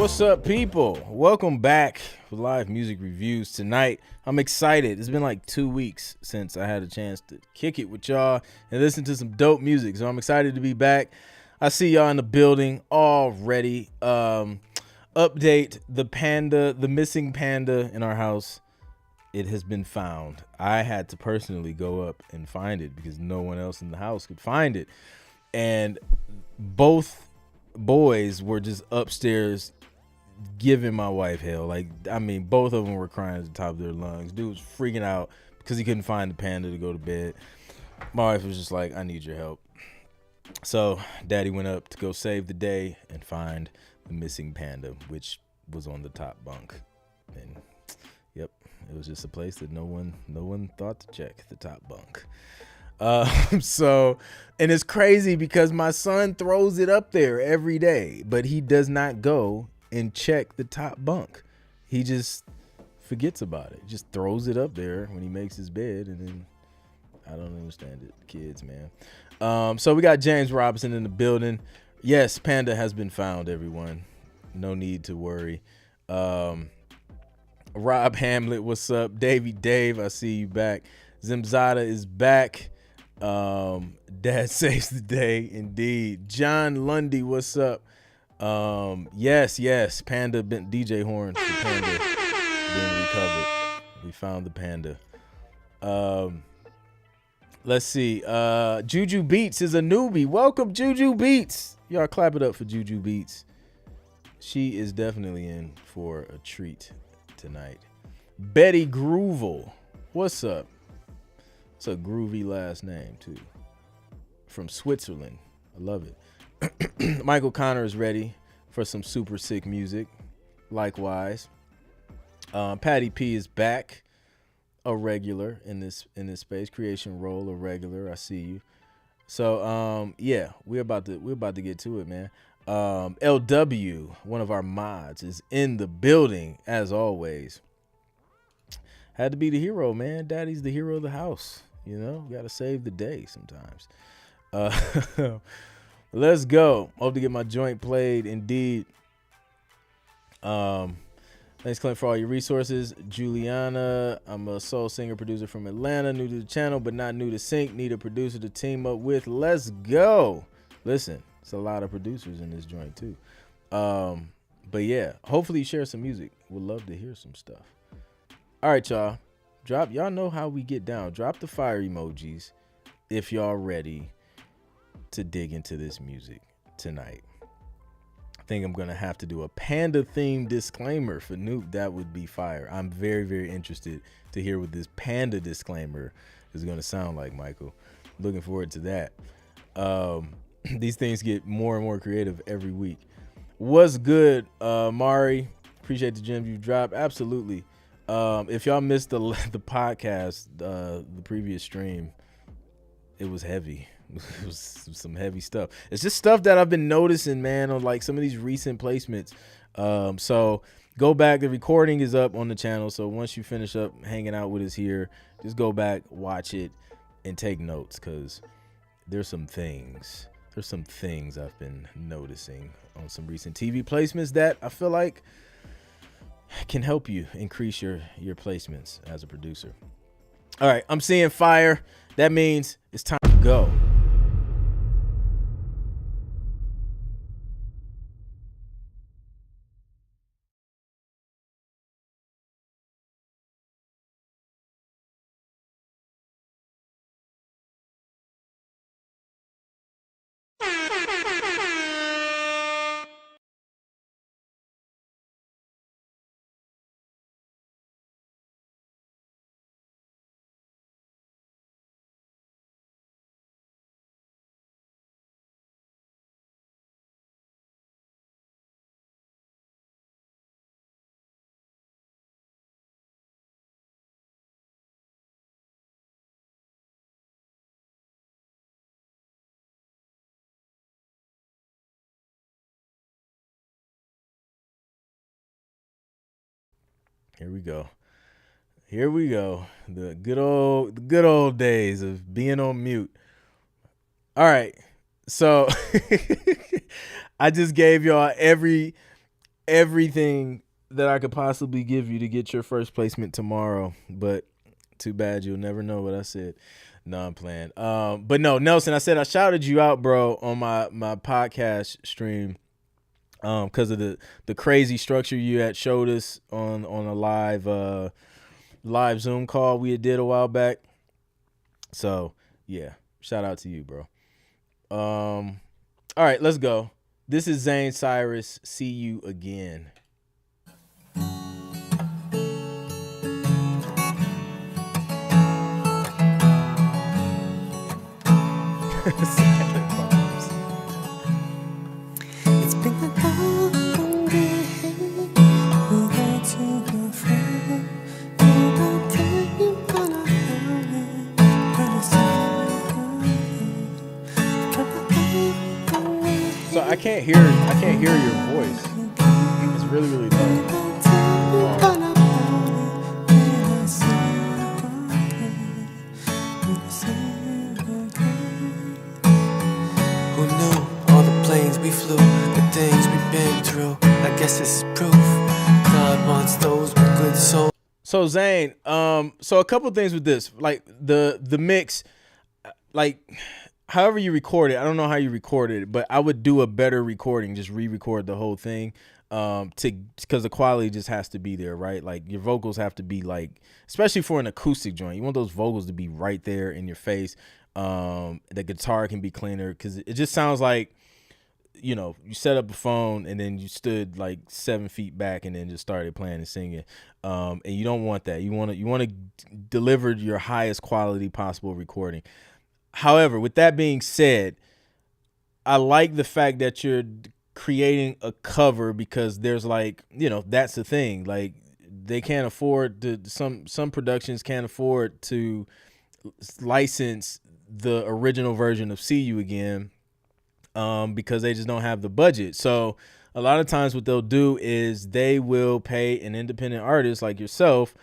What's up, people? Welcome back for live music reviews tonight. I'm excited. It's been like 2 weeks since I had a chance to kick it with y'all and listen to some dope music, so I'm excited to be back. I see y'all in the building already. Update: the missing panda in our house. It has been found. I had to personally go up and find it because no one else in the house could find it, and both boys were just upstairs giving my wife hell. Both of them were crying at the top of their lungs. Dude was freaking out because he couldn't find the panda to go to bed. My wife was just like, I need your help. So daddy went up to go save the day and find the missing panda, which was on the top bunk. And yep, it was just a place that no one thought to check, the top bunk. And it's crazy because my son throws it up there every day, but he does not go and check the top bunk. He just forgets about it. Just throws it up there when he makes his bed, and then I don't understand it. Kids, man. So we got James Robinson in the building. Yes, panda has been found, everyone. No need to worry. Rob Hamlet, what's up? Davey Dave, I see you back. Zimzada is back. Dad saves the day, indeed. John Lundy, what's up? Yes, panda DJ horn for panda being recovered. We found the panda. Let's see. Juju Beats is a newbie. Welcome, Juju Beats. Y'all clap it up for Juju Beats. She is definitely in for a treat tonight. Betty Groovel, what's up? It's a groovy last name too. From Switzerland. I love it. Michael Connor is ready for some super sick music. Likewise. Patty P is back. A regular in this space. Creation role, a regular. I see you. So yeah, we're about to get to it, man. LW, one of our mods, is in the building as always. Had to be the hero, man. Daddy's the hero of the house. You know, gotta save the day sometimes. Let's go. Hope to get my joint played, indeed. Thanks, Clint, for all your resources. Juliana, I'm a soul singer producer from Atlanta, new to the channel but not new to sync. Need a producer to team up with. Let's go. Listen, it's a lot of producers in this joint too. But yeah, hopefully you share some music. Would love to hear some stuff. All right, y'all. Y'all know how we get down. Drop the fire emojis if y'all ready to dig into this music tonight. I think I'm gonna have to do a panda themed disclaimer for Nuke. That would be fire. I'm very, very interested to hear what this panda disclaimer is gonna sound like, Michael. Looking forward to that. These things get more and more creative every week. What's good, Mari? Appreciate the gems you dropped. Absolutely. If y'all missed the podcast, the previous stream, it was heavy. It was some heavy stuff. It's just stuff that I've been noticing, man, on like some of these recent placements. So go back. The recording is up on the channel. So once you finish up hanging out with us here, just go back, watch it, and take notes, because there's some things I've been noticing on some recent TV placements that I feel like can help you increase your placements as a producer. All right, I'm seeing fire. That means it's time to go. Here we go. The good old days of being on mute. All right. So I just gave y'all every everything that I could possibly give you to get your first placement tomorrow, but too bad you'll never know what I said. No, I'm playing. But no, Nelson, I said I shouted you out, bro, on my podcast stream, because of the crazy structure you had showed us on a live Zoom call we did a while back. So yeah, shout out to you, bro. All right, let's go. This is Zane Cyrus. See you again. It's been a long day without you, girlfriend. Don't tell you what I heard when I So I can't hear your voice. It's really, really low. Who knew all the planes we flew, the things we've been through? I guess this is proof God wants those with good souls. So Zane, so a couple things with this, like the mix, like however you record it, I don't know how you recorded it, but I would do a better recording, just re-record the whole thing, because the quality just has to be there, right? Like your vocals have to be like, especially for an acoustic joint, you want those vocals to be right there in your face. The guitar can be cleaner because it just sounds like, you know, you set up a phone and then you stood like 7 feet back and then just started playing and singing. And you don't want that. You want to deliver your highest quality possible recording. However, with that being said, I like the fact that you're creating a cover because there's like, you know, that's the thing. Like they can't afford to, some productions can't afford to license the original version of See You Again, because they just don't have the budget. So a lot of times what they'll do is they will pay an independent artist like yourself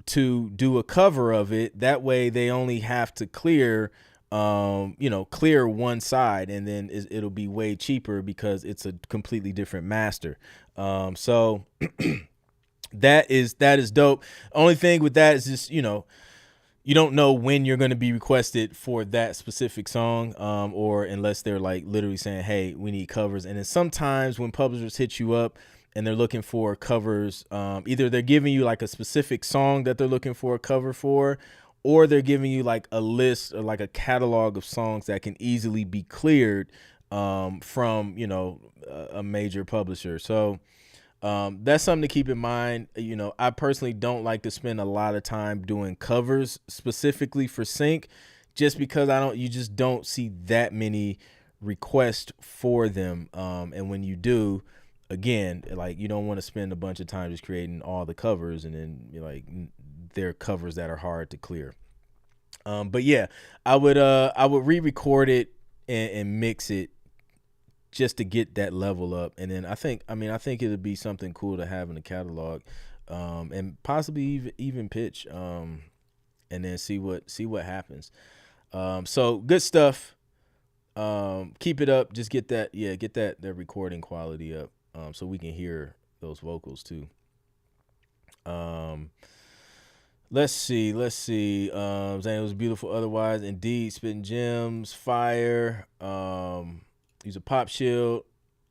to do a cover of it. That way they only have to clear one side, and then it'll be way cheaper because it's a completely different master. So that is dope. Only thing with that is just, you know, you don't know when you're going to be requested for that specific song, or unless they're like literally saying, hey, we need covers. And then sometimes when publishers hit you up and they're looking for covers, either they're giving you like a specific song that they're looking for a cover for, or they're giving you like a list or like a catalog of songs that can easily be cleared from, you know, a major publisher. So that's something to keep in mind. You know, I personally don't like to spend a lot of time doing covers specifically for sync, just because you just don't see that many requests for them. And when you do, again, like you don't want to spend a bunch of time just creating all the covers, and then you're like, they're covers that are hard to clear. But yeah, I would re-record it and mix it just to get that level up. And then I think it'd be something cool to have in the catalog, and possibly even pitch, and then see what happens. So good stuff. Keep it up. Just get that recording quality up, so we can hear those vocals too. Let's see. Zane, it was beautiful. Otherwise, indeed, spitting gems, fire. Use a pop shield.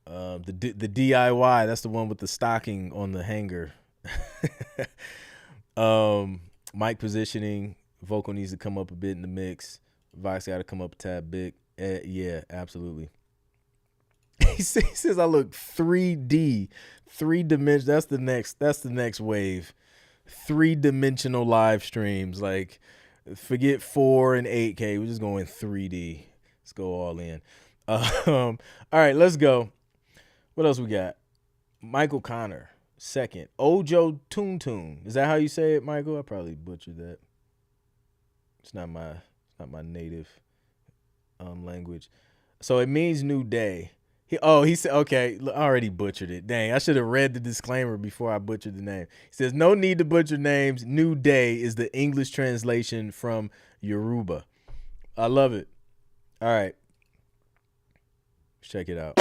The DIY. That's the one with the stocking on the hanger. Mic positioning. Vocal needs to come up a bit in the mix. Vox got to come up a tad big. Yeah, absolutely. He says I look 3D, 3-dimensional. That's the next wave. 3-dimensional live streams. Like, forget 4 and 8K. We're just going 3D. Let's go all in. All right, let's go. What else we got? Michael Connor, second. Ojo Toon. Is that how you say it, Michael? I probably butchered that. It's not my native language. So it means new day. He said, okay, I already butchered it. Dang, I should have read the disclaimer before I butchered the name. He says, no need to butcher names. New day is the English translation from Yoruba. I love it. All right. Let's check it out.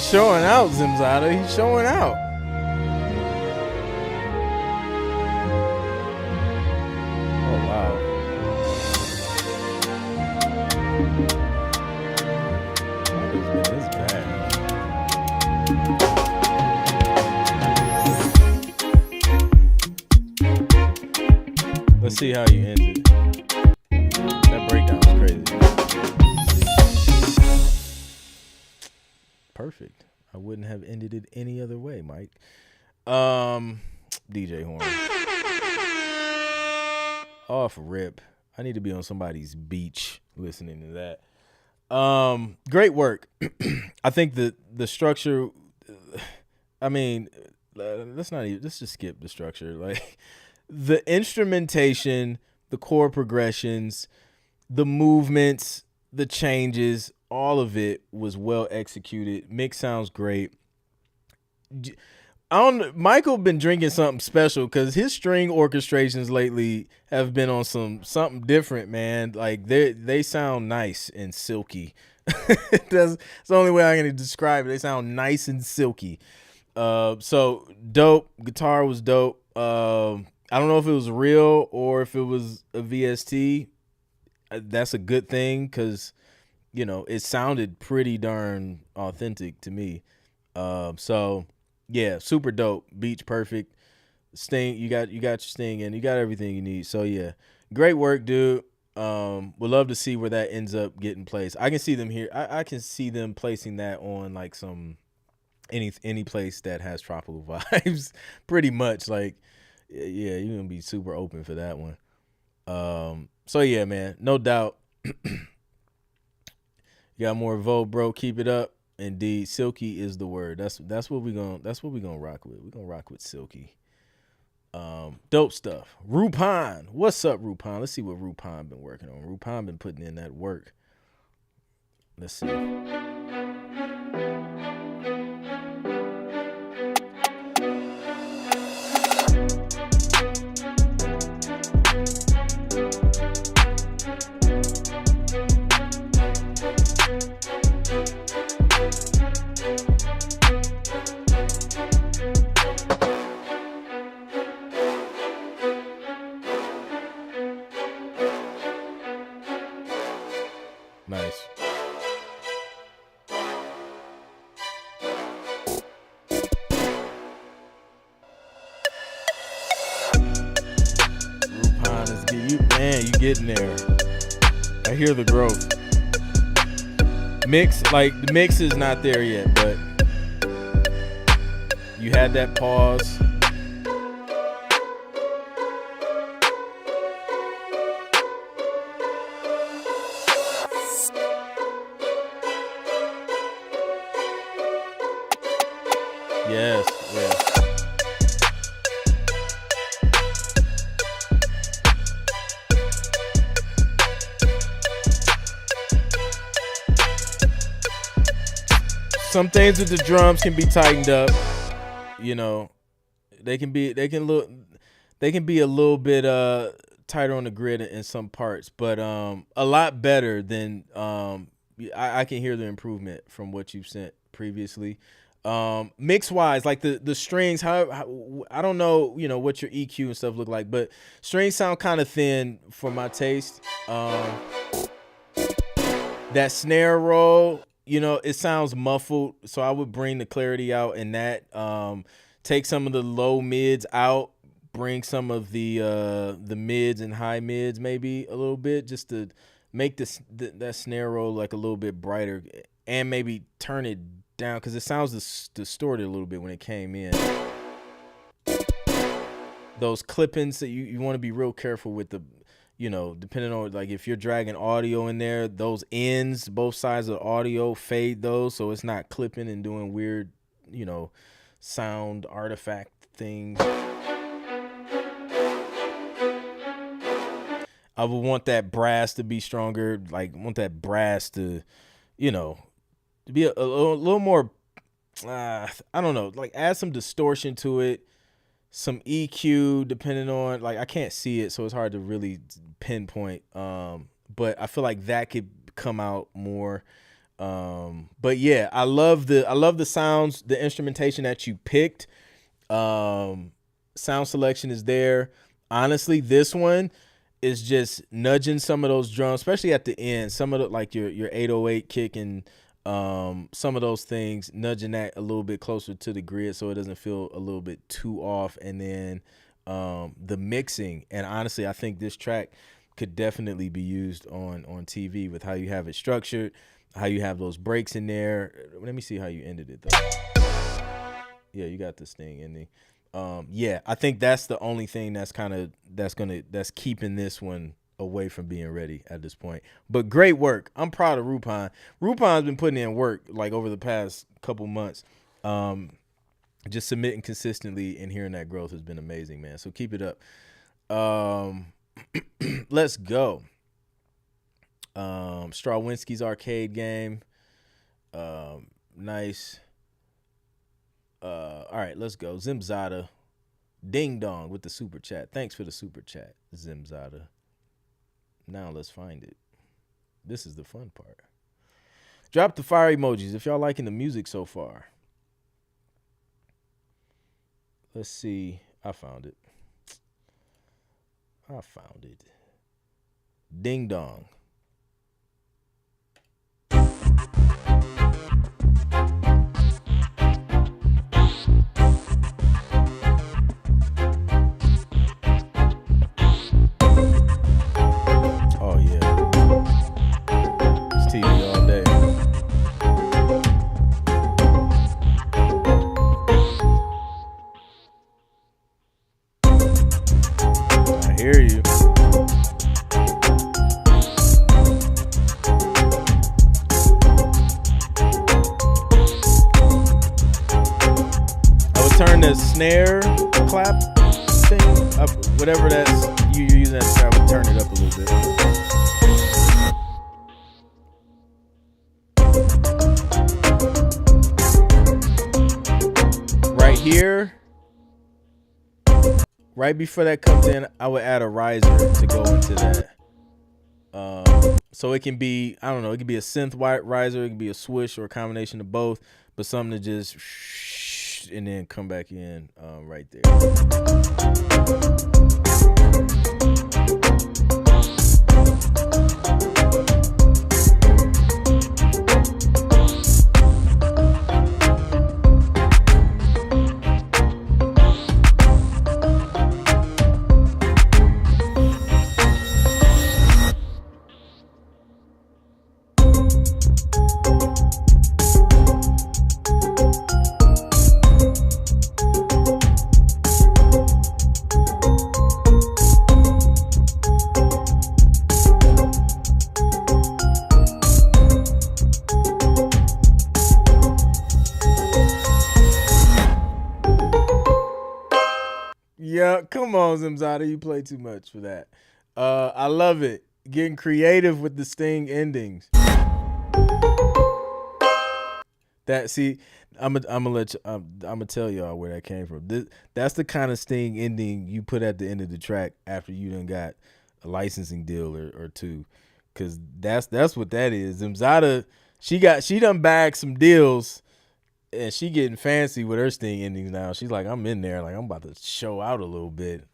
He's showing out, Zimzada. He's showing out. Oh, wow. This is bad. Let's see how you end it. That breakdown was crazy. Perfect. I wouldn't have ended it any other way, Mike. DJ Horn. Off rip. I need to be on somebody's beach listening to that. Great work. I think the structure, I mean, let's just skip the structure. Like the instrumentation, the chord progressions, the movements, the changes, all of it was well executed. Mix sounds great. Michael been drinking something special because his string orchestrations lately have been on something different, man. Like they sound nice and silky. That's the only way I can describe it. They sound nice and silky. So dope. Guitar was dope. I don't know if it was real or if it was a VST. That's a good thing because, you know, it sounded pretty darn authentic to me. So yeah, super dope. Beach perfect. Sting, you got your sting in. You got everything you need. So yeah, great work, dude. Would love to see where that ends up getting placed. I can see them here. I can see them placing that on like any place that has tropical vibes. Pretty much, like, yeah, you're gonna be super open for that one. So yeah, man, no doubt. You got more vote, bro. Keep it up. Indeed, silky is the word. That's what we gonna rock with. We're gonna rock with silky. Dope stuff. Rupan, what's up, Rupan? Let's see what Rupan been working on. Rupan been putting in that work. Let's see. Nice. Rupon is you getting there. I hear the growth. Mix, like the mix is not there yet, but you had that pause. Yes, yes. Some things with the drums can be tightened up. You know, they can be a little bit tighter on the grid in some parts, but a lot better than I can hear the improvement from what you've sent previously. Mix wise, like the strings, how I don't know, you know, what your EQ and stuff look like, but strings sound kind of thin for my taste. That snare roll, you know, it sounds muffled, so I would bring the clarity out in that. Take some of the low mids out, bring some of the mids and high mids maybe a little bit, just to make that snare roll like a little bit brighter, and maybe turn it down because it sounds distorted a little bit when it came in. Those clippings that you want to be real careful with, the, you know, depending on, like, if you're dragging audio in there, those ends, both sides of the audio, fade those so it's not clipping and doing weird, you know, sound artifact things. I would want that brass to be stronger, like want that brass to, you know, to be a little more, I don't know, like add some distortion to it, some EQ, depending on, like, I can't see it, so it's hard to really pinpoint. But I feel like that could come out more. But yeah, I love the sounds, the instrumentation that you picked. Sound selection is there. Honestly, this one is just nudging some of those drums, especially at the end. Some of the, like your 808 kick and some of those things, nudging that a little bit closer to the grid so it doesn't feel a little bit too off. And then the mixing. And honestly, I think this track could definitely be used on TV with how you have it structured, how you have those breaks in there. Let me see how you ended it though. Yeah, you got this thing ending. Yeah, I think that's the only thing that's keeping this one away from being ready at this point. But great work. I'm proud of Rupon. Rupon's been putting in work like over the past couple months. Just submitting consistently and hearing that growth has been amazing, man. So keep it up. Let's go. Strawinski's arcade game. Nice. All right, let's go. Zimzada. Ding dong with the super chat. Thanks for the super chat, Zimzada. Now let's find it. This is the fun part. Drop the fire emojis if y'all liking the music so far. Let's see. I found it. Ding dong. Oh yeah. It's TV all day. I hear you. Turn the snare clap thing up, whatever that's you're using that I would turn it up a little bit. Right here, right before that comes in, I would add a riser to go into that. So it can be, I don't know, it can be a synth white riser, it can be a swoosh or a combination of both, but something to just and then come back in right there. Yeah, come on, Zimzada. You play too much for that. I love it. Getting creative with the sting endings. That see, I'm gonna tell y'all where that came from. That's the kind of sting ending you put at the end of the track after you done got a licensing deal or two, because that's what that is. Zimzada, she done bagged some deals. And she getting fancy with her sting endings now. She's like, I'm in there. Like, I'm about to show out a little bit.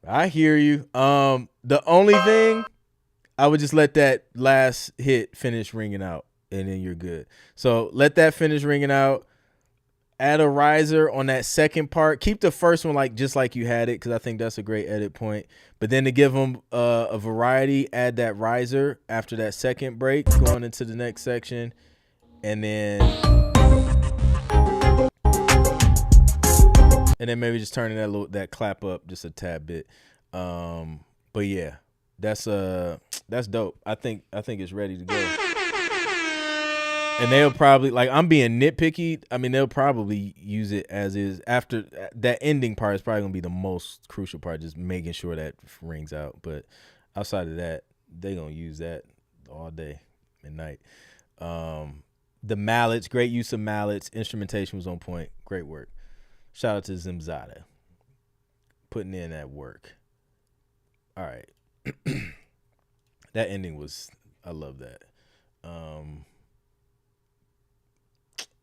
I hear you. The only thing, I would just let that last hit finish ringing out, and then you're good. So let that finish ringing out. Add a riser on that second part. Keep the first one just like you had it, because I think that's a great edit point. But then to give them a variety, add that riser after that second break, going into the next section, and then maybe just turning that clap up just a tad bit. But yeah, that's dope. I think it's ready to go. And they'll probably, like, I'm being nitpicky. I mean, they'll probably use it as is. After that ending part is probably gonna be the most crucial part, just making sure that rings out. But outside of that, they gonna use that all day and night. The mallets, great use of mallets. Instrumentation was on point. Great work. Shout out to Zimzada putting in that work. All right. That ending was, I love that.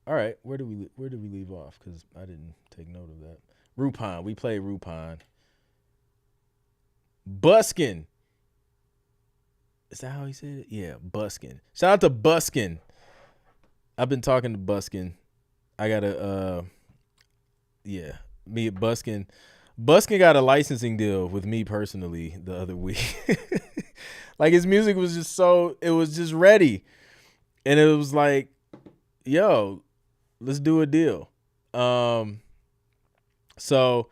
All right, where did we leave off? Because I didn't take note of that. Rupon, we played Rupon. Buskin. Is that how he said it? Yeah, Buskin. Shout out to Buskin. I've been talking to Buskin. I gotta me at Buskin. Buskin got a licensing deal with me personally the other week. Like his music was just ready. And it was like, yo, let's do a deal. So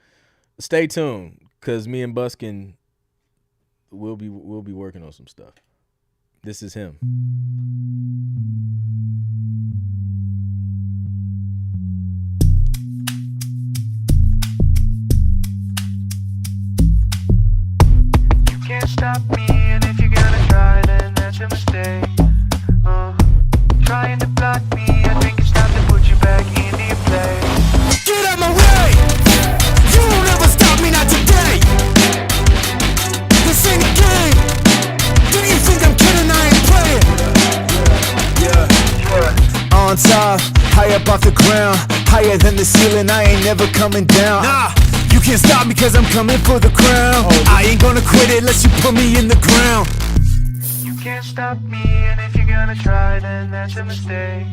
stay tuned, because me and Buskin we'll be working on some stuff. This is him. Can't stop me, and if you're gonna try, then that's a mistake. Trying to block me, I think it's time to put you back into your place. Get out my way! You won't ever stop me, not today! This ain't a game! Do you think I'm kidding? I ain't playing! On top, high up off the ground, higher than the ceiling, I ain't never coming down. Nah! You can't stop me, cause I'm coming for the crown. I ain't gonna quit it unless you put me in the ground. You can't stop me, and if you're gonna try, then that's a mistake.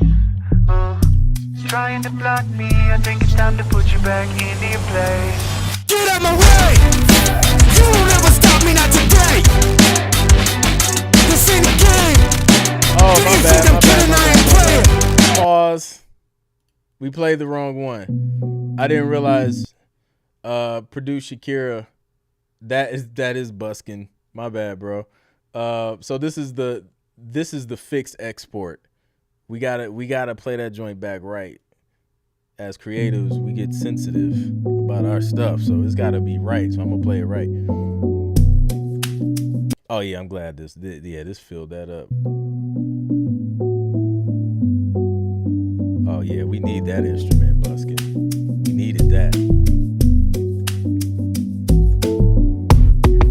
Trying to block me, I think it's time to put you back into your place. Get out my way! You won't ever stop me, not today! This ain't a game! Oh, my bad. Pause. We played the wrong one. I didn't realize produce Shakira. That is Buskin. My bad, bro. So this is the fixed export. We gotta play that joint back right. As creatives, we get sensitive about our stuff, so it's gotta be right. So I'm gonna play it right. Oh yeah, I'm glad this filled that up. Oh yeah, we need that instrument, Buskin. We needed that.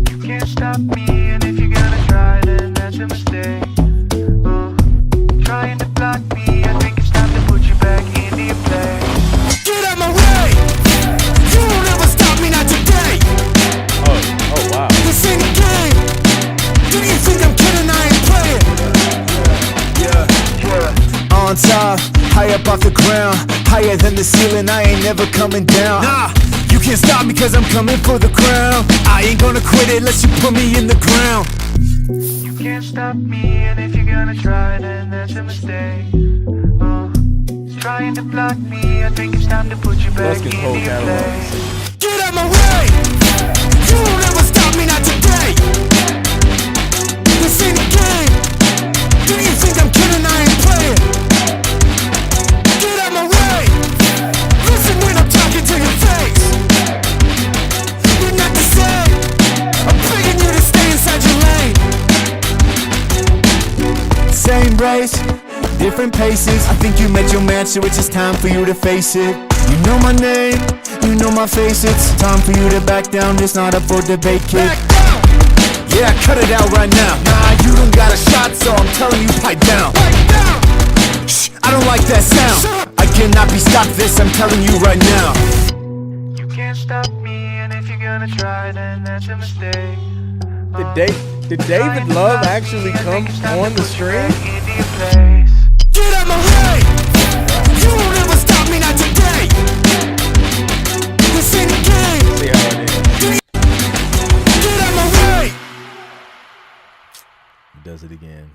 You can't stop me, and if you're gonna try, then that's a mistake. Trying to block me, I think it's time to put you back into your place. Get out my way! You won't ever stop me, not today! Oh wow. This ain't a game! Do you think I'm kidding? I ain't playing! Yeah. On top, high up off the ground, higher than the ceiling, I ain't never coming down. Nah! You can't stop me, cause I'm coming for the crown. I ain't gonna quit it unless you put me in the ground. You can't stop me, and if you're gonna try, then that's a mistake. Trying to block me, I think it's time to put you back into your place. Get out my way! You won't ever stop me, not today! This ain't a game! Do you think I'm kidding? I ain't playing! Get out my way! Listen when I'm talking to your face! We're not the same! I'm begging you to stay inside your lane! Same race, different paces. I think you met your match, so it's just time for you to face it. You know my name, you know my face. It's time for you to back down, just not up for debate, kid. Back down! Yeah, cut it out right now. Nah, you don't got a shot, so I'm telling you, pipe down. Pipe down! Shh, I don't like that sound. I cannot be stopped, this I'm telling you right now. You can't stop me, and if you're gonna try, then that's a mistake. Did David Love actually come on the stream? Get out my way! You won't ever stop me, not today! This ain't a game! See how it is. Get out my way! He does it again.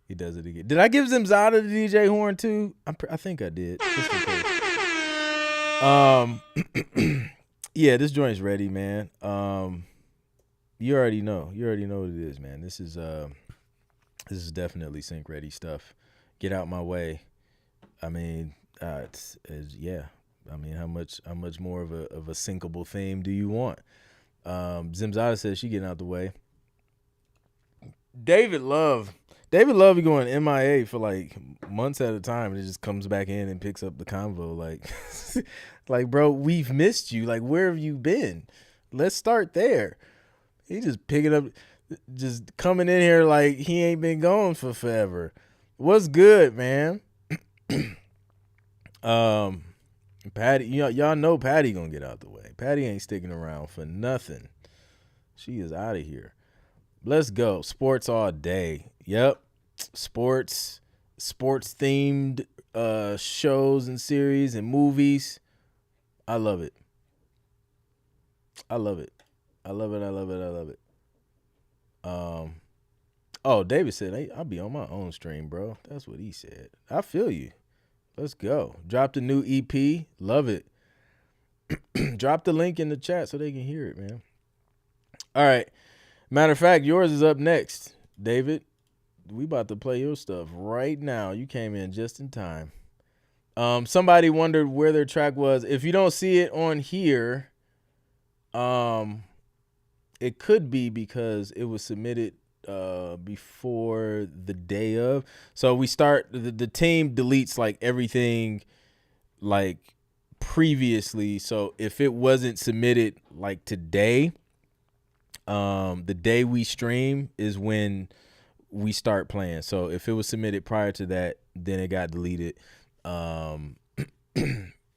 He does it again. Did I give Zimzada the DJ horn too? I think I did. Just in case. Yeah, this joint's ready, man. You already know. You already know what it is, man. This is definitely sync ready stuff. Get out my way. I mean, yeah. I mean, how much more of a syncable theme do you want? Zimzada says she getting out the way. David Love be going MIA for like months at a time, and it just comes back in and picks up the convo. Like, bro, we've missed you. Like, where have you been? Let's start there. He just picking up, just coming in here like he ain't been gone for forever. What's good, man? Patty, y'all know Patty gonna get out the way. Patty ain't sticking around for nothing. She is out of here. Let's go. Sports all day. Yep. Sports themed shows and series and movies. I love it. I love it. I love it. I love it. I love it. Oh, David said, hey, I'll be on my own stream, bro. That's what he said. I feel you. Let's go. Dropped a new EP. Love it. Drop the link in the chat so they can hear it, man. All right. Matter of fact, yours is up next, David. We about to play your stuff right now. You came in just in time. Somebody wondered where their track was. If you don't see it on here, it could be because it was submitted before the day of. So we start, the team deletes like everything like previously. So if it wasn't submitted like today, the day we stream is when we start playing. So if it was submitted prior to that, then it got deleted.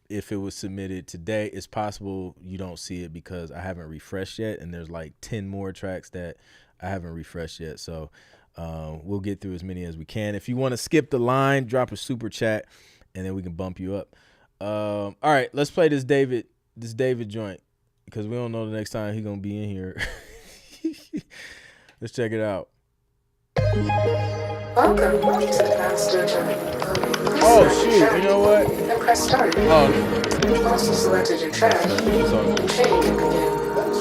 If it was submitted today, it's possible you don't see it because I haven't refreshed yet, and there's like 10 more tracks that I haven't refreshed yet. So we'll get through as many as we can. If you want to skip the line, drop a super chat, and then we can bump you up. All right, let's play this David joint because we don't know the next time he's gonna be in here. Let's check it out. Welcome to the master journey. Oh shoot! You know what? And press start. Oh, You've also selected your track. Training to begin.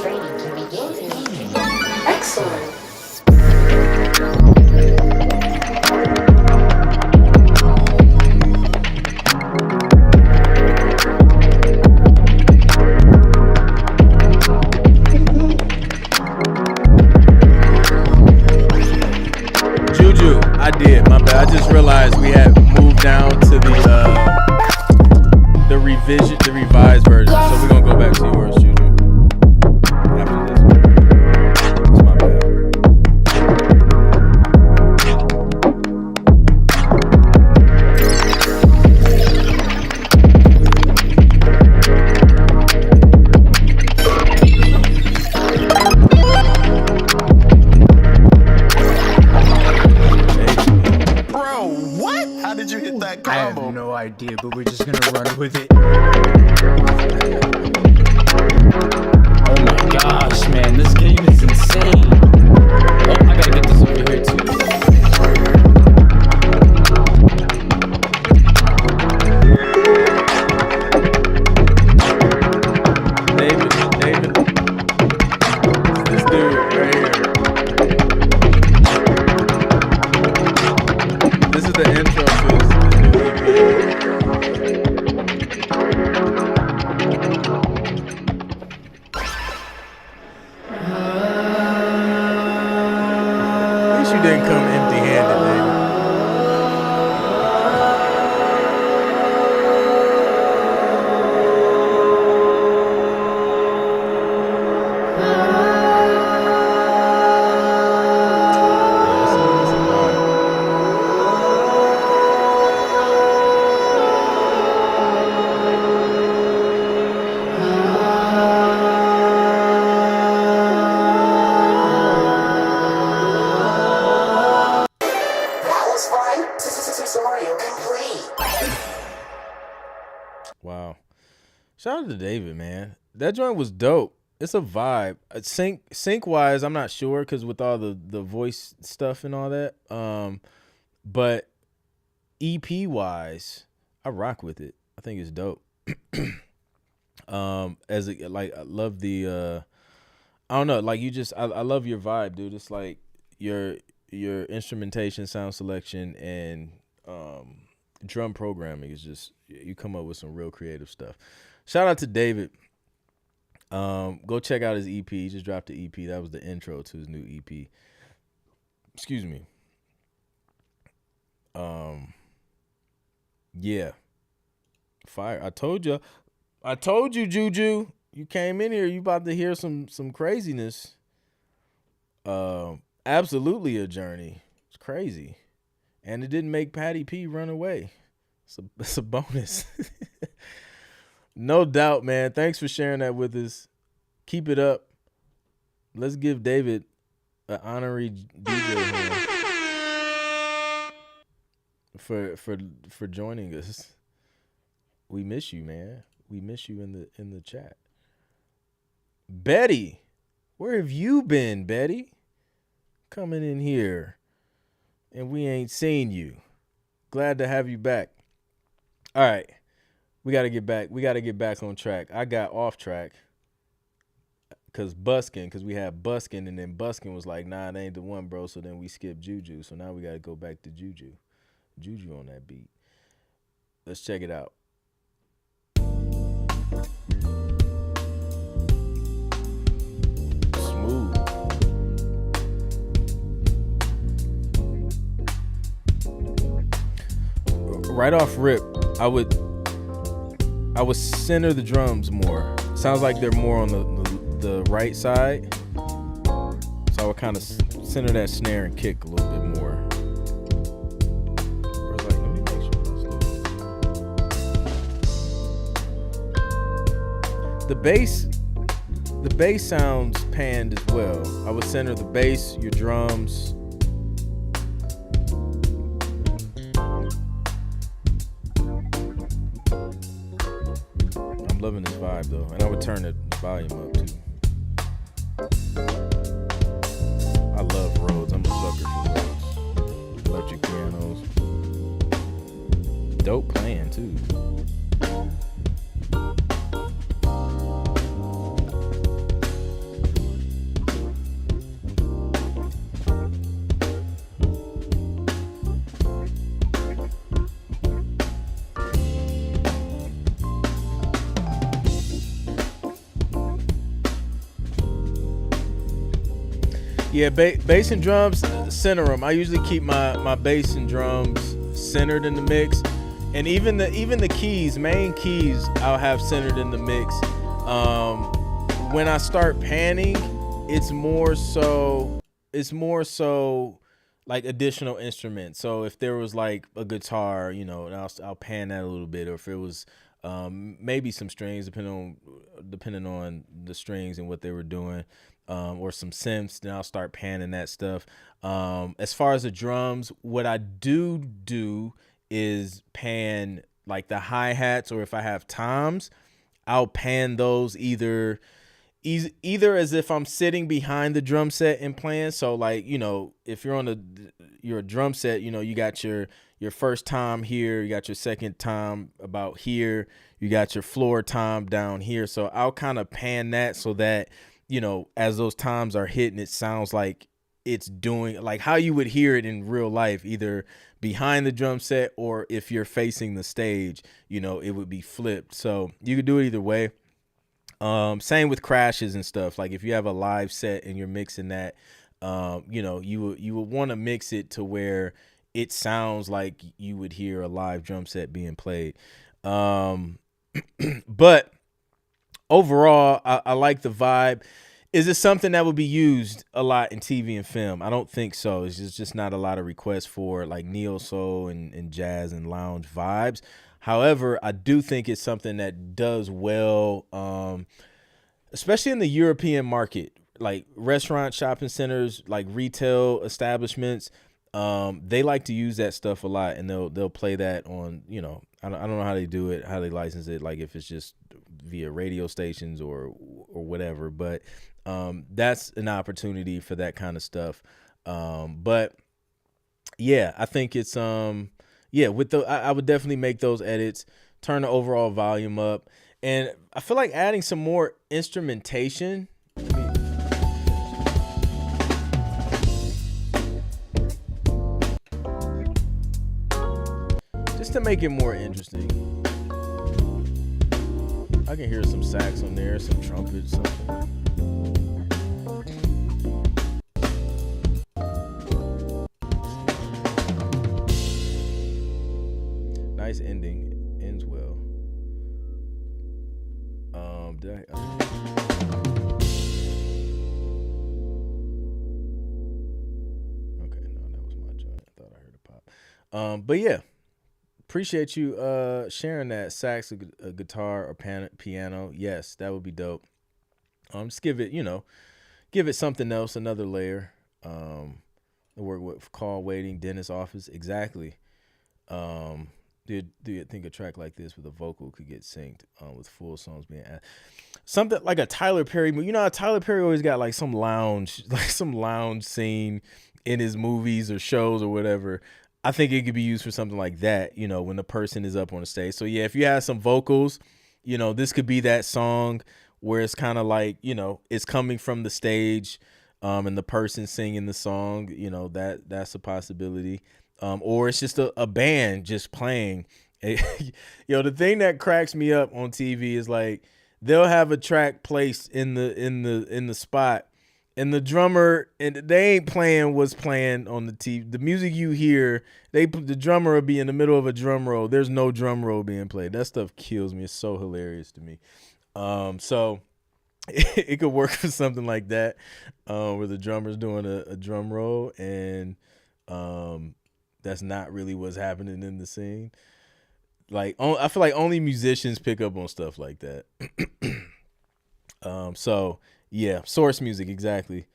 Training to begin. Excellent. Juju, I did. My bad. I just realized we had moved down to the revised version. So we're gonna go back to yours, Juju. After this one. It's my bad. How did you hit that I have combo? no idea, but we're just gonna run with it. Oh my gosh, man, this game is insane. Oh, I gotta get this over here too. David, this dude right here. This is the intro to his new EP. At least you didn't come empty-handed, David. That was fun. Tutorial complete. Wow. Shout out to David, man. That joint was dope. It's a vibe. Sync wise, I'm not sure because with all the voice stuff and all that. But EP wise, I rock with it. I think it's dope. I love the I don't know, like I love your vibe, dude. It's like your instrumentation, sound selection, and drum programming is just, you come up with some real creative stuff. Shout out to David. Go check out his EP. He just dropped the EP. That was the intro to his new EP. Excuse me. Yeah. Fire. I told you, Juju. You came in here, you about to hear some craziness. Absolutely a journey. It's crazy. And it didn't make Patty P run away. It's a bonus. No doubt, man. Thanks for sharing that with us. Keep it up. Let's give David an honorary DJ hand for joining us. We miss you, man. We miss you in the chat. Betty, where have you been, Betty? Coming in here, and we ain't seen you. Glad to have you back. All right, we got to get back. We got to get back on track. I got off track because we had Buskin, and then Buskin was like, nah, it ain't the one, bro. So then we skipped Juju. So now we got to go back to Juju. Juju on that beat. Let's check it out. Smooth. Right off rip, I would center the drums more. Sounds like they're more on the right side, so I would kind of center that snare and kick a little bit more. Let me make sure that's low. The bass sounds panned as well. I would center the bass, your drums. I'm loving this vibe though, and I would turn the volume up too. I love Rhodes. I'm a sucker for Rhodes. Electric pianos. Dope playing too. Yeah, bass and drums, center them. I usually keep my bass and drums centered in the mix, and even the keys, main keys, I'll have centered in the mix. When I start panning, it's more so like additional instruments. So if there was like a guitar, I'll pan that a little bit, or if it was maybe some strings, depending on the strings and what they were doing. Or some synths, then I'll start panning that stuff. As far as the drums, what I do is pan like the hi-hats, or if I have toms, I'll pan those either as if I'm sitting behind the drum set and playing. So like, if you're on your drum set, you got your first tom here, you got your second tom about here, you got your floor tom down here. So I'll kind of pan that so that as those toms are hitting, it sounds like it's doing like how you would hear it in real life, either behind the drum set or if you're facing the stage, it would be flipped. So you could do it either way. Same with crashes and stuff. Like if you have a live set and you're mixing that, you would want to mix it to where it sounds like you would hear a live drum set being played. But overall, I like the vibe. Is it something that would be used a lot in TV and film? I don't think so. It's just not a lot of requests for like neo soul and jazz and lounge vibes. However, I do think it's something that does well, especially in the European market, like restaurant, shopping centers, like retail establishments. They like to use that stuff a lot, and they'll play that on, I don't know how they do it, how they license it, like if it's just via radio stations or whatever, but that's an opportunity for that kind of stuff. But yeah, I think it's I would definitely make those edits, turn the overall volume up, and I feel like adding some more instrumentation. Just to make it more interesting. I can hear some sax on there, some trumpet, something. Nice ending. Ends well. Okay, no, that was my joint. I thought I heard a pop. But yeah, appreciate you sharing that. Sax, a guitar, or piano. Yes, that would be dope. Just give it, give it something else, another layer. Work with call waiting, dentist office. Exactly. Do you think a track like this with a vocal could get synced with full songs being added? Something like a Tyler Perry movie. You know how Tyler Perry always got like some lounge scene in his movies or shows or whatever. I think it could be used for something like that, when the person is up on the stage. So yeah, if you have some vocals, this could be that song where it's kind of like, it's coming from the stage, and the person singing the song, that's a possibility. Or it's just a band just playing. The thing that cracks me up on TV is like they'll have a track placed in the spot, and the drummer, and they ain't playing what's playing on the TV. The music you hear, the drummer will be in the middle of a drum roll. There's no drum roll being played. That stuff kills me. It's so hilarious to me. So it could work for something like that, where the drummer's doing a drum roll, and that's not really what's happening in the scene. Like, I feel like only musicians pick up on stuff like that. So yeah, source music, exactly.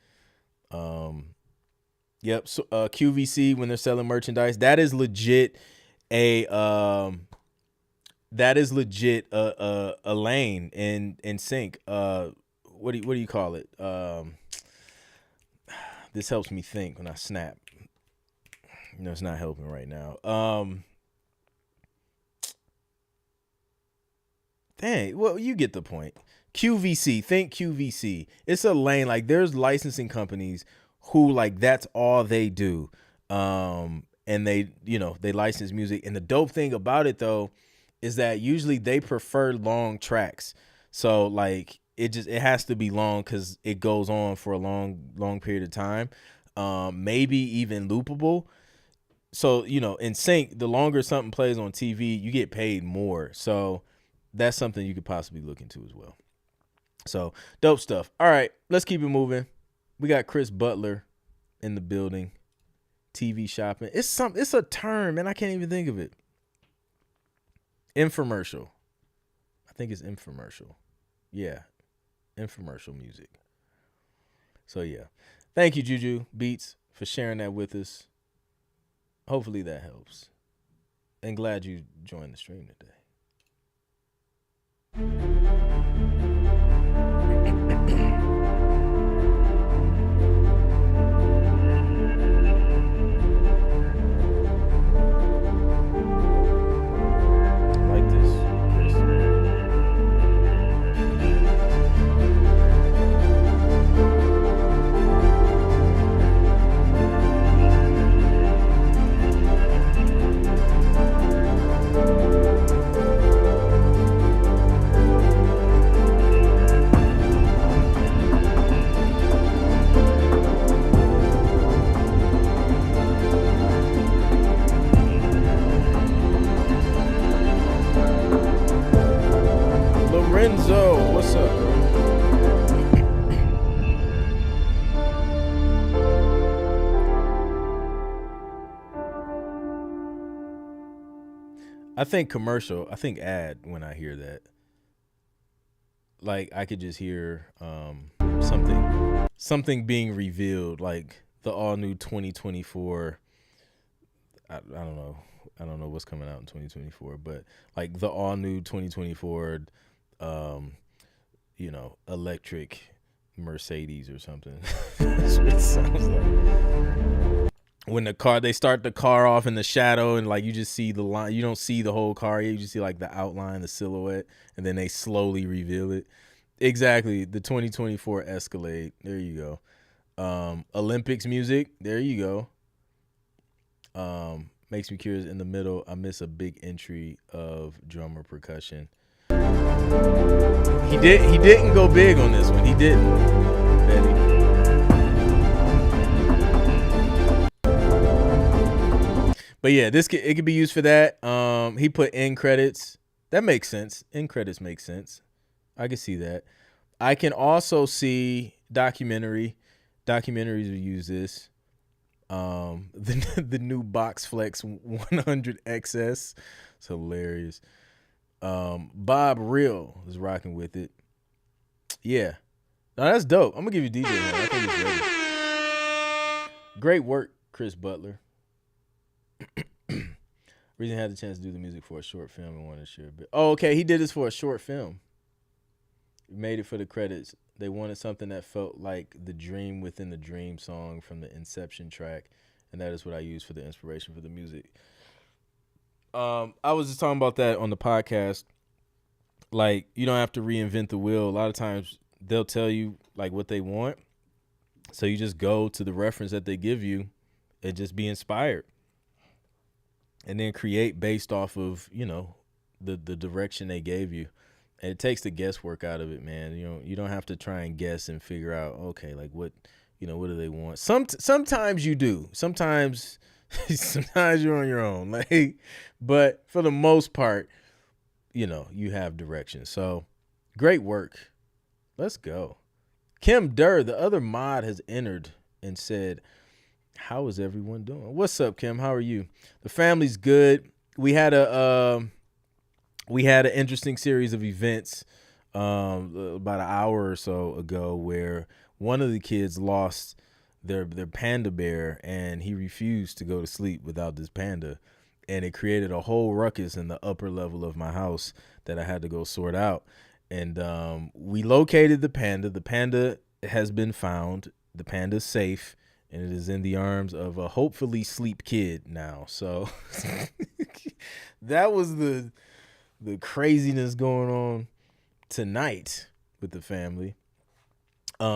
Yep. So, QVC, when they're selling merchandise, that is legit a lane in sync. What do you call it? This helps me think when I snap. It's not helping right now. Dang, well, you get the point. QVC, think QVC. It's a lane. Like, there's licensing companies who, like, that's all they do. And they license music. And the dope thing about it, though, is that usually they prefer long tracks. So, like, it has to be long because it goes on for a long period of time. Maybe even loopable. So, in sync, the longer something plays on TV, you get paid more. So that's something you could possibly look into as well. So dope stuff. All right, let's keep it moving. We got Chris Butler in the building. TV shopping. It's a term, and I can't even think of it. Infomercial. I think it's infomercial. Yeah. Infomercial music. So yeah. Thank you, Juju Beats, for sharing that with us. Hopefully that helps. And glad you joined the stream today. Like this, Chris. Lorenzo, what's up, bro? I think commercial. I think ad when I hear that. Like, I could just hear something being revealed, like the all new 2024. I don't know. I don't know what's coming out in 2024, but like the all new 2024 electric Mercedes or something. That's what it sounds like. When they start the car off in the shadow, and like you just see the line, you don't see the whole car, you just see like the outline, the silhouette, and then they slowly reveal it. Exactly, the 2024 Escalade. There you go. Olympics music. There you go. Makes me curious. In the middle, I miss a big entry of drummer percussion. He didn't go big on this one. He didn't, Betty. But yeah, it could be used for that. He put end credits. That makes sense. End credits make sense. I can see that. I can also see documentary. Documentaries will use this. The new Box Flex 100 XS. It's hilarious. Bob Real is rocking with it. Yeah. No, that's dope. I'm gonna give you DJ man. I think it's ready. Great work, Chris Butler. Reason had the chance to do the music for a short film and wanted to share a bit. Oh, okay. He did this for a short film. He made it for the credits. They wanted something that felt like the dream within the dream song from the Inception track, and that is what I used for the inspiration for the music. I was just talking about that on the podcast. Like, you don't have to reinvent the wheel. A lot of times they'll tell you like what they want. So you just go to the reference that they give you and just be inspired. And then create based off of, you know, the direction they gave you. And it takes the guesswork out of it, man. You know, you don't have to try and guess and figure out, okay, like what do they want? Sometimes you do. Sometimes you're on your own. Like, but for the most part, you know, you have direction. So great work. Let's go. Kim Durr, the other mod, has entered and said, how is everyone doing? What's up, Kim? How are you? The family's good. We had an interesting series of events about an hour or so ago where one of the kids lost their panda bear, and he refused to go to sleep without this panda, and it created a whole ruckus in the upper level of my house that I had to go sort out. And we located the panda. The panda has been found. The panda's safe, and it is in the arms of a hopefully sleep kid now. So that was the craziness going on tonight with the family.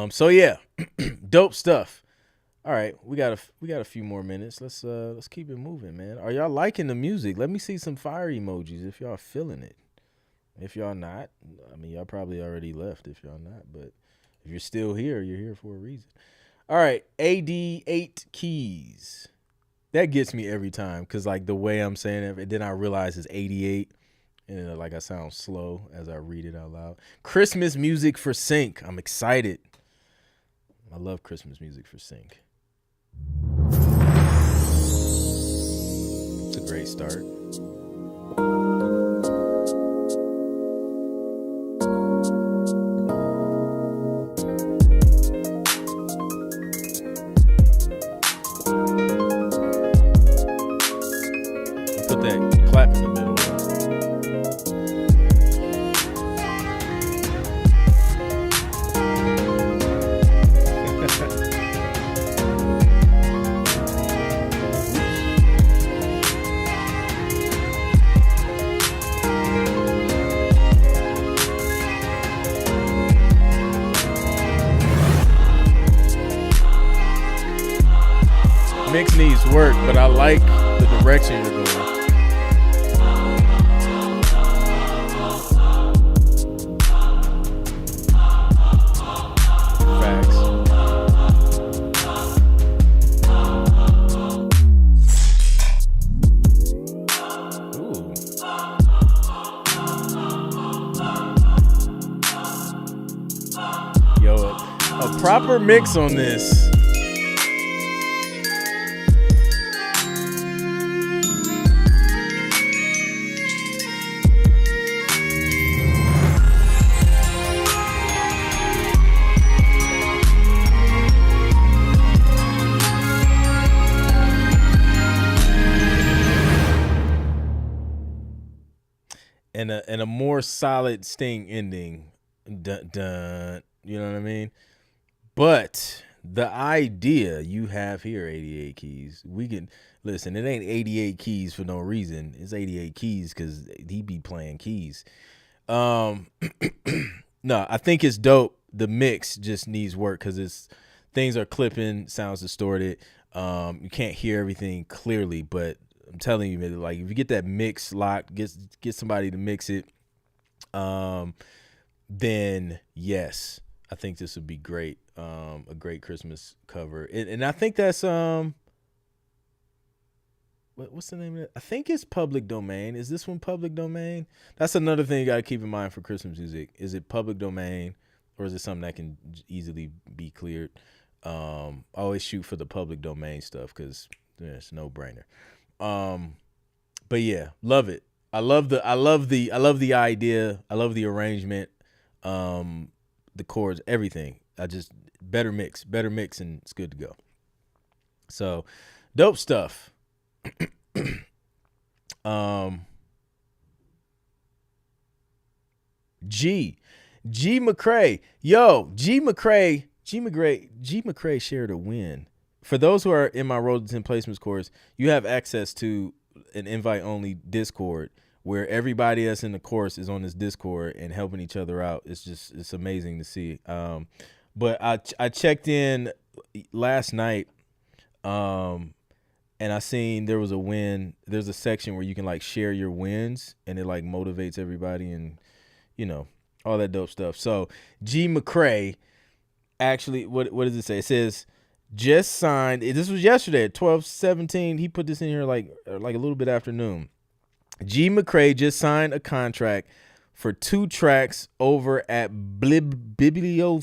So yeah, dope stuff. All right, we got a few more minutes. Let's keep it moving, man. Are y'all liking the music? Let me see some fire emojis if y'all are feeling it. If y'all not, I mean, y'all probably already left if y'all not, but if you're still here, you're here for a reason. All right, AD8 keys. That gets me every time because, like, the way I'm saying it, and then I realize it's 88, and like I sound slow as I read it out loud. Christmas music for sync. I'm excited. I love Christmas music for sync. It's a great start. Put that clap in the middle. Mix needs work, but I like the direction you're going. Facts. Ooh. Yo, a proper mix on this. And a more solid Sting ending, dun, dun, you know what I mean? But the idea you have here, 88 keys, we can listen. It ain't 88 keys for no reason. It's 88 keys because he be playing keys. No, I think it's dope. The mix just needs work because things are clipping, sounds distorted. You can't hear everything clearly, but I'm telling you, man, like if you get that mix locked, get somebody to mix it, then yes, I think this would be great. A great Christmas cover. And I think that's what's the name of it? I think it's public domain. Is this one public domain? That's another thing you got to keep in mind for Christmas music. Is it public domain or is it something that can easily be cleared? I always shoot for the public domain stuff because it's no brainer. But yeah, love it. I love the idea. I love the arrangement, the chords, everything. I just better mix, and it's good to go. So, dope stuff. G McCrae. Yo, G McCrae shared a win. For those who are in my Road to 10 Placements course, you have access to an invite-only Discord where everybody that's in the course is on this Discord and helping each other out. It's amazing to see. But I checked in last night, and I seen there was a win. There's a section where you can like share your wins, and it like motivates everybody and all that dope stuff. So G McCrae, actually, what does it say? It says just signed. This was yesterday at 12:17. He put this in here like a little bit after noon. G McCrae just signed a contract for 2 tracks over at Bibliotheca.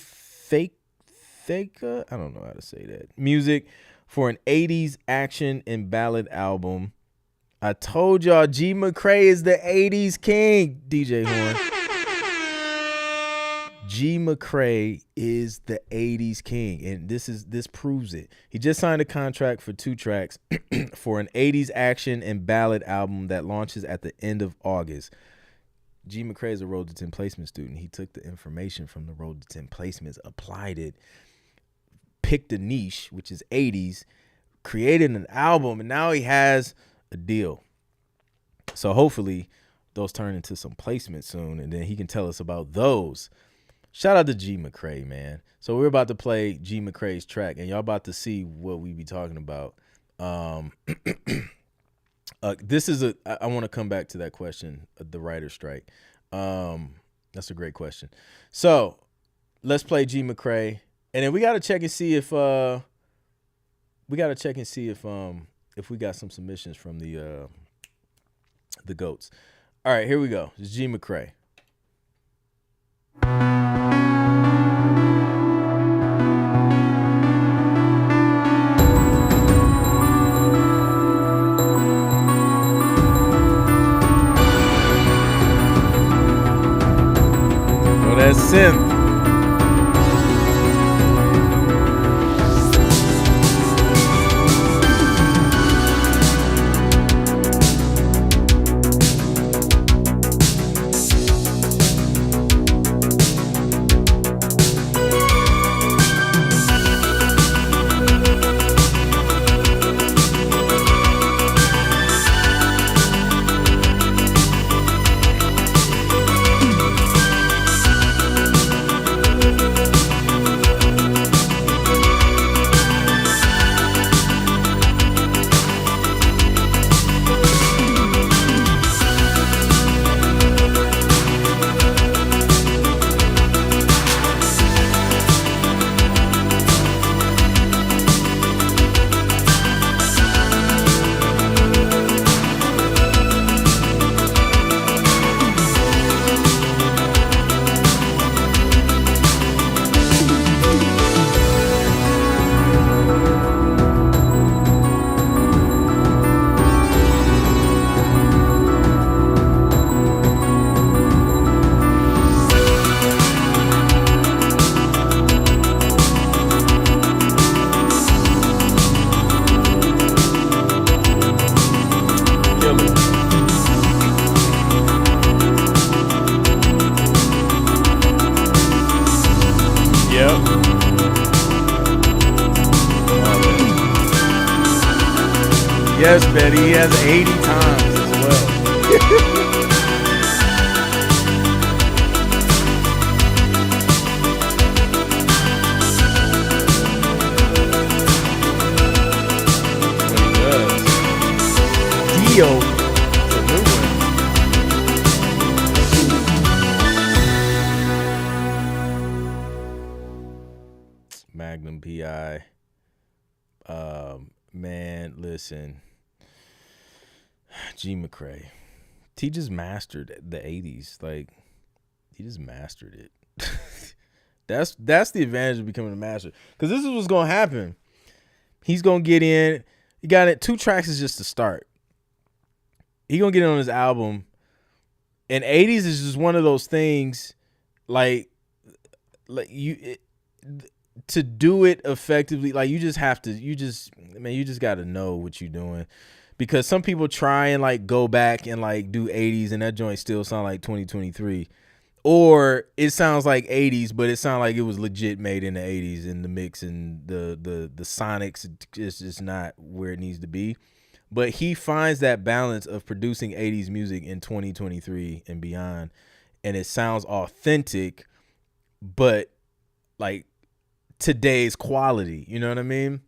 I don't know how to say that. Music for an 80s action and ballad album. I told y'all G McCrae is the 80s king. DJ Horn. G McCrae is the 80s king, and this proves it. He just signed a contract for 2 tracks for an 80s action and ballad album that launches at the end of August. G McCrae is a Road to 10 Placement student. He took the information from the Road to 10 Placements, applied it, picked a niche, which is 80s, created an album, and now he has a deal. So hopefully those turn into some placements soon, and then he can tell us about those. Shout out to G McCrae, man. So we're about to play G McCrae's track, and y'all about to see what we be talking about. This is I want to come back to that question, the writer's strike. That's a great question. So let's play G McCrae, and then we got to check and see if we got some submissions from the goats. All right, here we go. It's G McCrae. Oh, that's synth. Yes, Betty, he has 80 times as well. Dio, the new one. Magnum PI. Man, listen. G McCrae. He just mastered the 80s. Like, he just mastered it. That's the advantage of becoming a master. Because this is what's gonna happen. He's gonna get in. He got it. 2 tracks is just to start. He gonna get on his album. And 80s is just one of those things, like to do it effectively, like you just got to know what you're doing, because some people try and like go back and like do 80s and that joint still sound like 2023, or it sounds like 80s but it sounds like it was legit made in the 80s, and the mix and the sonics is just not where it needs to be. But he finds that balance of producing 80s music in 2023 and beyond, and it sounds authentic but like today's quality, you know what I mean?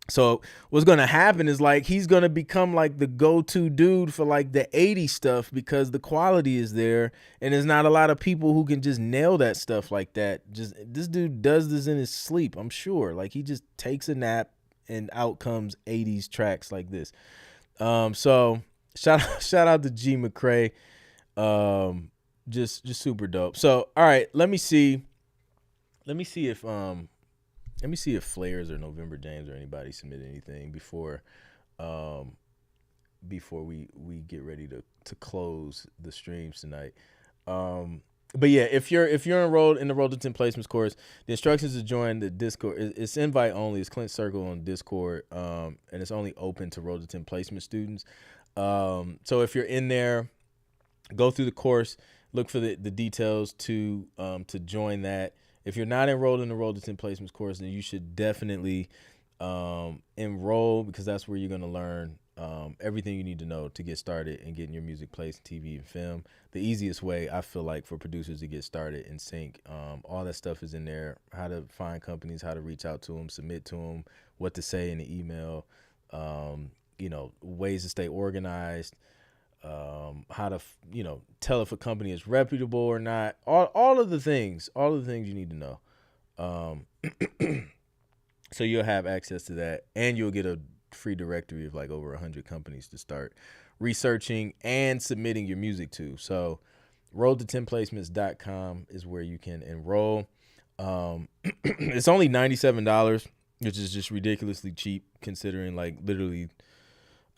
So what's gonna happen is like he's gonna become like the go-to dude for like the 80s stuff, because the quality is there, and there's not a lot of people who can just nail that stuff like that. Just this dude does this in his sleep, I'm sure. Like he just takes a nap and out comes 80s tracks like this. So shout out to G McCrae. Just super dope. So all right, let me see if Flares or November James or anybody submitted anything before we get ready to close the streams tonight. But yeah, if you're enrolled in the Road to 10 Placements course, the instructions to join the Discord, it's invite only. It's Clint Circle on Discord, and it's only open to Road to 10 Placement students. So if you're in there, go through the course, look for the details to join that. If you're not enrolled in the Road to 10 Placements course, then you should definitely enroll, because that's where you're going to learn everything you need to know to get started and getting your music placed in TV and film. The easiest way, I feel like, for producers to get started in sync. All that stuff is in there. How to find companies, how to reach out to them, submit to them, what to say in the email, ways to stay organized, how to tell if a company is reputable or not. All of the things you need to know. So you'll have access to that, and you'll get a free directory of like over 100 companies to start researching and submitting your music to. So roadto10placements.com is where you can enroll. It's only $97, which is just ridiculously cheap, considering like literally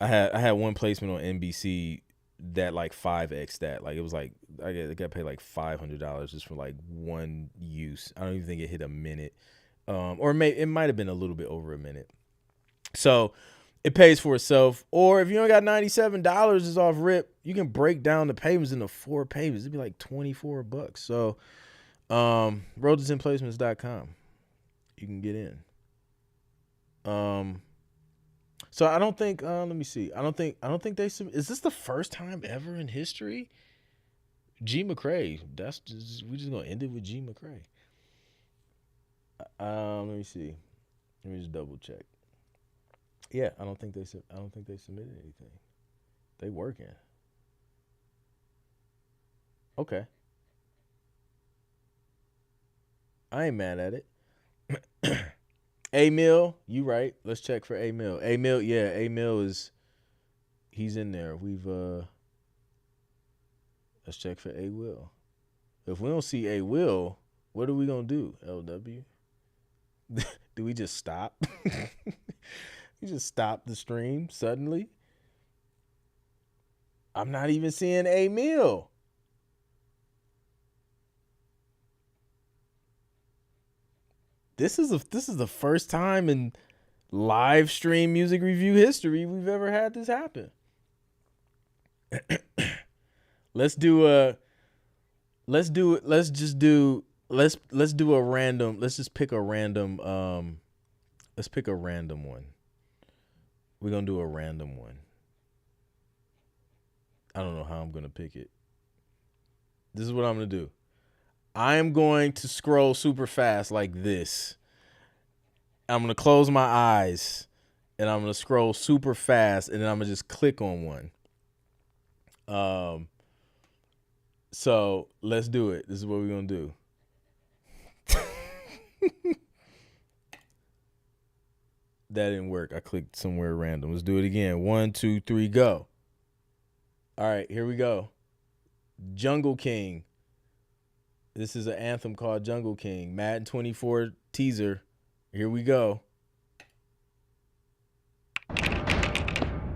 I had one placement on NBC that like 5x that. Like it was like I got paid like $500 just for like one use. I don't even think it hit a minute. It might have been a little bit over a minute. So it pays for itself. Or if you only got $97 is off rip, you can break down the payments into 4 payments. It'd be like $24. So road10placements.com. You can get in. So I don't think let me see. I don't think they is this the first time ever in history? G McCrae. We just gonna end it with G McCrae. Let me see. Let me just double check. Yeah, I don't think they submitted anything. They working. Okay. I ain't mad at it. A-Mill, you right. Let's check for A-Mill. A-Mill, yeah, A-Mill he's in there. Let's check for A-Will. If we don't see A-Will, what are we gonna do, LW? Do we just stop? We just stop the stream suddenly? I'm not even seeing A-Mill. This is the first time in live stream music review history we've ever had this happen. Let's do a random. Let's just pick a random. Let's pick a random one. We're gonna do a random one. I don't know how I'm gonna pick it. This is what I'm gonna do. I am going to scroll super fast like this. I'm going to close my eyes and I'm going to scroll super fast, and then I'm going to just click on one. So let's do it. This is what we're going to do. That didn't work. I clicked somewhere random. Let's do it again. 1, 2, 3, go. All right, here we go. Jungle King. This is an anthem called Jungle King. Madden 24 teaser. Here we go.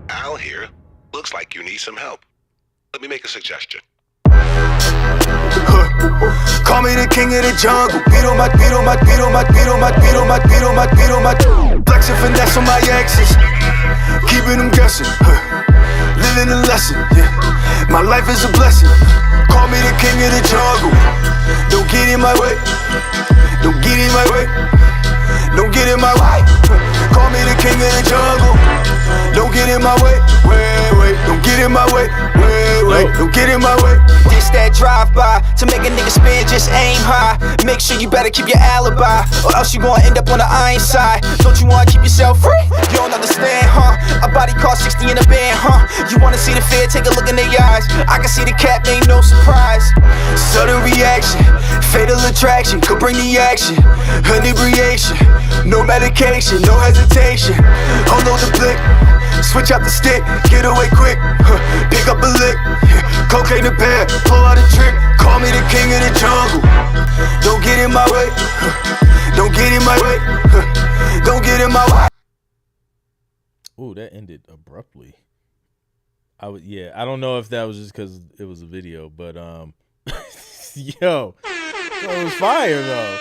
Al here. Looks like you need some help. Let me make a suggestion. Call me the king of the jungle. Beat on my flex and finesse on my exes. Keeping them guessing. Living a lesson. Yeah. My life is a blessing. Call me the king of the jungle. Don't get in my way. Don't get in my way. Don't get in my way. Call me the king of the jungle. Don't get in my way. Wait. Don't get in my way. Wait. Don't get in my way. This that drive-by to make a nigga spin, just aim high. Make sure you better keep your alibi, or else you gonna end up on the iron side. Don't you wanna keep yourself free? You don't understand, huh? A body cost 60 in a band, huh? You wanna see the fear? Take a look in their eyes. I can see the cap, ain't no surprise. Sudden reaction, fatal attraction, could bring the action. Inebriation, no medication, no hesitation. Unload the blick, switch out the stick, get away quick. Pick up a lick, cocaine in bed, pull out a trick. Call me the king of the jungle. Don't get in my way. Don't get in my way. Don't get in my way. Ooh, that ended abruptly. I don't know if that was just because it was a video, but yo, that was fire though.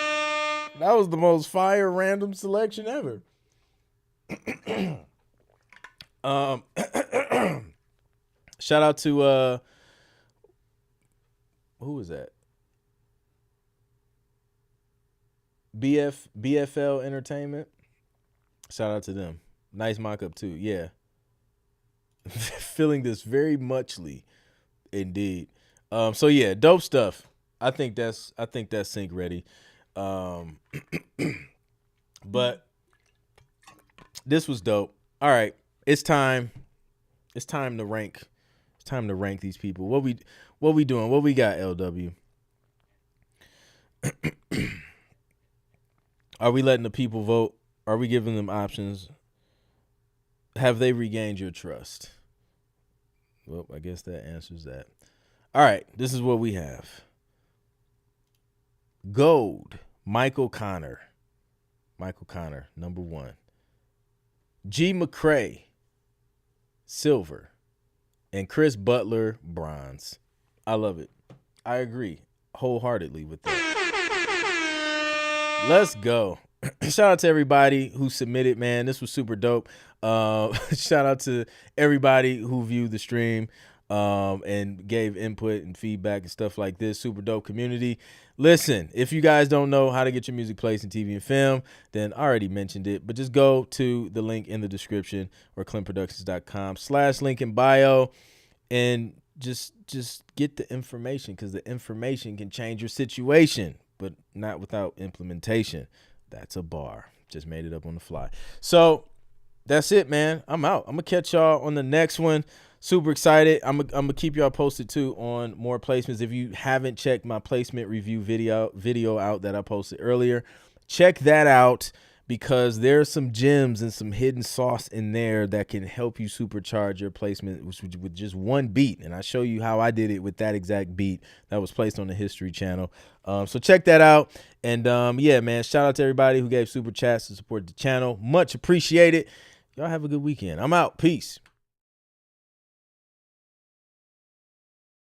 That was the most fire random selection ever. Shout out to who was that? BFL Entertainment. Shout out to them. Nice mock-up too. Yeah. Feeling this very muchly, indeed. So yeah, dope stuff. I think that's sync ready. But this was dope. All right, it's time. It's time to rank. It's time to rank these people. What we doing? What we got, LW? Are we letting the people vote? Are we giving them options? Have they regained your trust? Well, I guess that answers that. All right, this is what we have. Gold, Michael Connor. Michael Connor, number 1. G. McCrae, silver. And Chris Butler, bronze. I love it. I agree wholeheartedly with that. Let's go. Shout out to everybody who submitted, man. This was super dope. Shout out to everybody who viewed the stream and gave input and feedback and stuff like this. Super dope community. Listen, if you guys don't know how to get your music placed in TV and film, then I already mentioned it, but just go to the link in the description or clintproductions.com/link in bio and just get the information, because the information can change your situation, but not without implementation. That's a bar. Just made it up on the fly. So that's it, man. I'm out. I'm going to catch y'all on the next one. Super excited. I'm gonna keep y'all posted too on more placements. If you haven't checked my placement review video out that I posted earlier, check that out, because there's some gems and some hidden sauce in there that can help you supercharge your placement with just one beat. And I show you how I did it with that exact beat that was placed on the History channel. So check that out. And yeah, man, shout out to everybody who gave super chats to support the channel. Much appreciated. Y'all have a good weekend. I'm out. Peace.